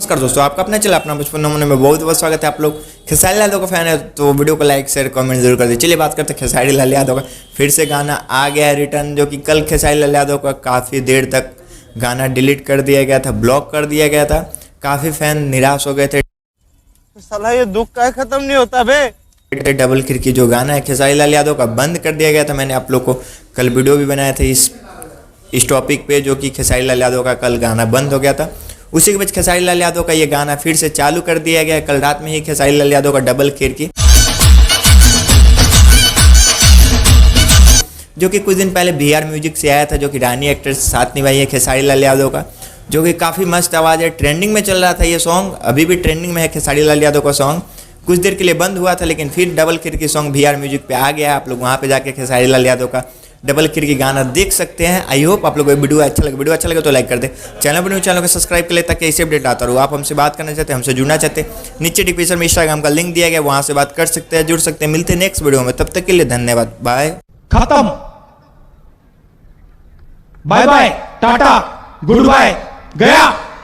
नमस्कार दोस्तों, आपका अपना चला अपना बचपन नमूने में बहुत बहुत स्वागत है। आप लोग खेसारी लाल यादव का फैन है तो वीडियो को लाइक शेयर कमेंट जरूर कर दे। चलिए बात करते हैं खेसारी लाल यादव का। फिर से गाना आ गया है रिटर्न, जो कि कल खेसारी लाल यादव का काफ़ी देर तक गाना डिलीट कर दिया गया था, ब्लॉक कर दिया गया था। काफ़ी फैन निराश हो गए थे। साला ये दुख का खत्म नहीं होता बे। डबल खिड़की जो गाना है खेसारी लाल यादव का बंद कर दिया गया था। मैंने आप लोग को कल वीडियो भी बनाया था इस टॉपिक पे, जो कि खेसारी लाल यादव का कल गाना बंद हो गया था। उसी के बीच खेसारी लाल यादव का ये गाना फिर से चालू कर दिया गया। कल रात में ही खेसारी लाल यादव का डबल खिड़की, जो कि कुछ दिन पहले VR म्यूजिक से आया था, जो कि रानी एक्टर से साथ निभाई है खेसारी लाल यादव का, जो कि काफ़ी मस्त आवाज़ है। ट्रेंडिंग में चल रहा था ये सॉन्ग, अभी भी ट्रेंडिंग में है खेसारी लाल यादव का सॉन्ग। कुछ देर के लिए बंद हुआ था, लेकिन फिर डबल खिड़की सॉन्ग VR म्यूजिक पे आ गया। आप लोग वहाँ पे जाके खेसारी लाल यादव का डबल खिड़की गाना देख सकते हैं। आई होप आप लोगों को वीडियो अच्छा लगे तो लाइक कर दे। चैनल को सब्सक्राइब कर ले ताकि ऐसे अपडेट आता रहो। आप हमसे बात करना चाहते हैं, हमसे जुड़ना चाहते हैं, नीचे डिस्क्रिप्शन में इंस्टाग्राम का लिंक दिया गया, वहाँ से बात कर सकते हैं, जुड़ सकते हैं। मिलते हैं नेक्स्ट वीडियो में, तब तक के लिए धन्यवाद, बाय। खत्म, bye bye, tata, good bye, गया।